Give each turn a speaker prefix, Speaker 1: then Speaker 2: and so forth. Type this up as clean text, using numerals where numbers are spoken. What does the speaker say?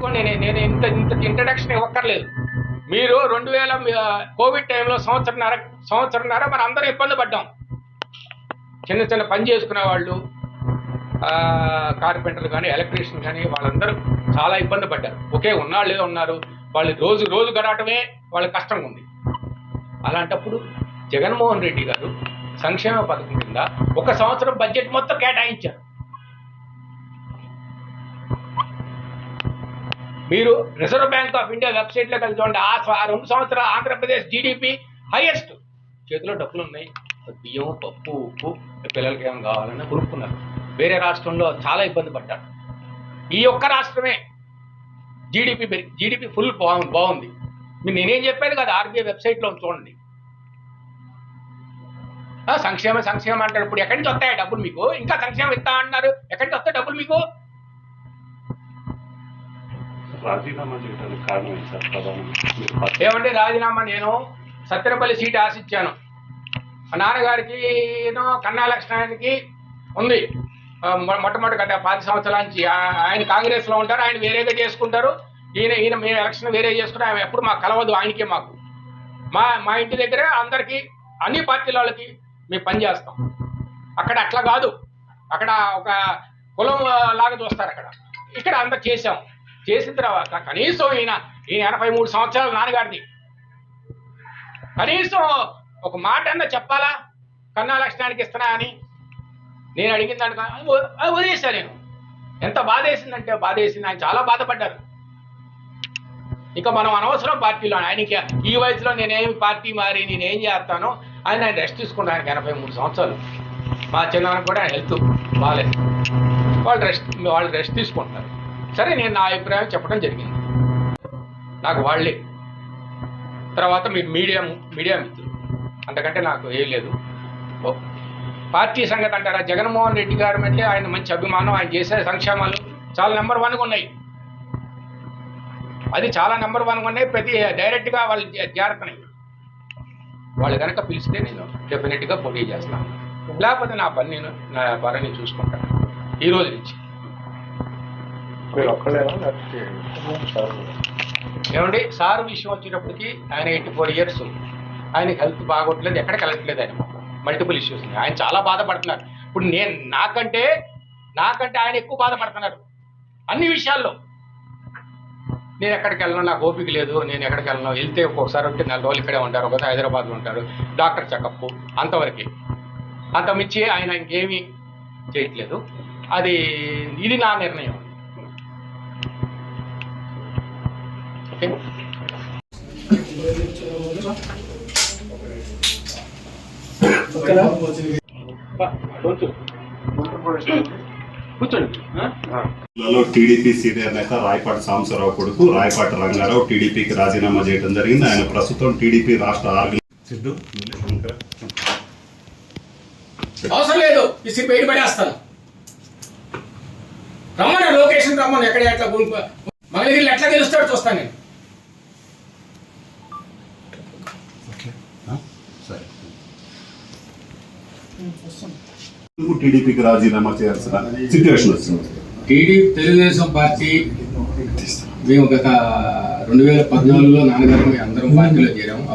Speaker 1: గుర్తుపెట్టుకోండి, నేను ఇంత ఇంత ఇంట్రడక్షన్ ఇవ్వక్కర్లేదు. మీరు 2000 కోవిడ్ టైంలో సంవత్సరంన్నర మన అందరం ఇబ్బంది పడ్డాం. చిన్న చిన్న పని చేసుకునే వాళ్ళు, కార్పెంటర్లు కానీ, ఎలక్ట్రీషియన్ కానీ, వాళ్ళందరూ చాలా ఇబ్బంది పడ్డారు. ఒకే ఉన్నాళ్ళు ఏదో ఉన్నారు, వాళ్ళు రోజు గడవటమే వాళ్ళకి కష్టంగా ఉంది. అలాంటప్పుడు జగన్మోహన్ రెడ్డి గారు సంక్షేమ పథకం కింద 1 సంవత్సరం బడ్జెట్ మొత్తం కేటాయించారు. మీరు రిజర్వ్ బ్యాంక్ ఆఫ్ ఇండియా వెబ్సైట్లో కలిసి చూడండి. ఆ 2 సంవత్సరాలు ఆంధ్రప్రదేశ్ జీడిపి హైయెస్ట్. చేతిలో డబ్బులు ఉన్నాయి, బియ్యం, పప్పు, ఉప్పు, పిల్లలకి ఏం కావాలని కొనుక్కున్నారు. వేరే రాష్ట్రంలో చాలా ఇబ్బంది పడ్డారు. ఈ ఒక్క రాష్ట్రమే జీడిపి ఫుల్ బాగుంది. మీరు నేనేం చెప్పాను కదా, ఆర్బీఐ వెబ్సైట్లో చూడండి. సంక్షేమం అంటారు. ఇప్పుడు ఎక్కడి నుంచి వస్తాయి డబ్బులు మీకు? ఇంకా సంక్షేమం ఇస్తా అంటున్నారు, ఎక్కడి నుంచి వస్తాయి డబ్బులు మీకు?
Speaker 2: రాజీనామా చేయడానికి కారణం ఏంటి సార్?
Speaker 1: ఏమంటే రాజీనామా, నేను సత్తెనపల్లి సీట్ ఆశించాను. మా నాన్నగారికి కన్నా లక్ష్మణానికి ఉంది మొట్టమొదటి కదా 10 సంవత్సరాల నుంచి. ఆయన కాంగ్రెస్లో ఉంటారు, ఆయన వేరేగా చేసుకుంటారు. ఈయన మేము ఎలక్షన్ వేరే చేసుకుంటాం. ఆయన ఎప్పుడు మాకు కలవదు, ఆయనకే మాకు. మా ఇంటి దగ్గర అందరికీ అన్ని పార్టీల వాళ్ళకి మేము పని చేస్తాం. అక్కడ అట్లా కాదు, అక్కడ ఒక కులం లాగా చూస్తారు. ఇక్కడ అంతా చేసాం. చేసిన తర్వాత కనీసం ఈయన 83 సంవత్సరాలు నాన్నగారిది, కనీసం ఒక మాట అన్నా చెప్పాలా, కన్నా లక్షణానికి ఇస్తున్నా అని. నేను అడిగిన దానికి వదిలేశాను. నేను ఎంత బాధేసిందంటే బాధేసింది. ఆయన చాలా బాధపడ్డారు. ఇక మనం అనవసరం పార్టీలో. ఆయనకి ఈ వయసులో నేనేమి పార్టీ మారి నేనేం చేస్తానో ఆయన రెస్ట్ తీసుకుంటాను. ఆయనకి 83 సంవత్సరాలు. మా చిన్నానికి కూడా హెల్త్ బాగాలేదు, వాళ్ళు రెస్ట్ తీసుకుంటున్నారు. సరే, నేను నా అభిప్రాయం చెప్పడం జరిగింది. నాకు వాళ్ళే తర్వాత మీరు మీడియా మిత్రులు, అంతకంటే నాకు ఏం లేదు. పార్టీ సంగతి అంటారా, జగన్మోహన్ రెడ్డి గారు అంటే ఆయన మంచి అభిమానం. ఆయన చేసే సంక్షేమాలు చాలా నెంబర్ 1గా ఉన్నాయి. అది చాలా నెంబర్ 1గా ఉన్నాయి. ప్రతి డైరెక్ట్గా వాళ్ళు చేరుతున్నాయి. వాళ్ళు కనుక పిలిస్తే నేను డెఫినెట్గా పోటీ చేస్తాను. లేకపోతే నా పని నేను చూసుకుంటాను ఈ రోజు నుంచి. ఏమండి, సార్ విషయం వచ్చేటప్పటికి ఆయన 84 ఇయర్స్, ఆయనకి హెల్త్ బాగోట్లేదు, ఎక్కడికి వెళ్ళట్లేదు. ఆయన మల్టిపుల్ ఇష్యూస్ ఉన్నాయి. ఆయన చాలా బాధపడుతున్నారు. ఇప్పుడు నాకంటే ఆయన ఎక్కువ బాధపడుతున్నారు అన్ని విషయాల్లో. నేను ఎక్కడికి వెళ్ళను, నాకు ఓపిక లేదు, నేను ఎక్కడికి వెళ్ళను. వెళ్తే ఒక్కొక్కసారి ఉంటే 4 రోజులు ఇక్కడే ఉంటారు, ఒకసారి హైదరాబాద్లో ఉంటారు, డాక్టర్ చెకప్, అంతవరకే. అంతమించి ఆయన ఇంకేమీ చేయట్లేదు. ఇది నా నిర్ణయం.
Speaker 2: టీడీపీ సీనియర్ నేత రాయపాటి సాంబశివరావు కొడుకు రాయపాటి రంగారావు టీడీపీకి రాజీనామా చేయడం జరిగింది. ఆయన ప్రస్తుతం టీడీపీ రాష్ట్ర
Speaker 1: అవసరం లేదు, ఇసి బయట పడేస్తాను. రమ్మని లొకేషన్ రమ్మని, ఎక్కడ ఎట్లా మంగళగిరిలో ఎట్లా గెలుస్తాడో చూస్తాను నేను.
Speaker 2: టీడీపీకి రాజీనామా చేయాల్సిన సిచ్యువేషన్ వచ్చింది.
Speaker 1: తెలుగుదేశం పార్టీ మేము గత 2014లో నాన్నగారు అందరం పార్టీలో చేరాము.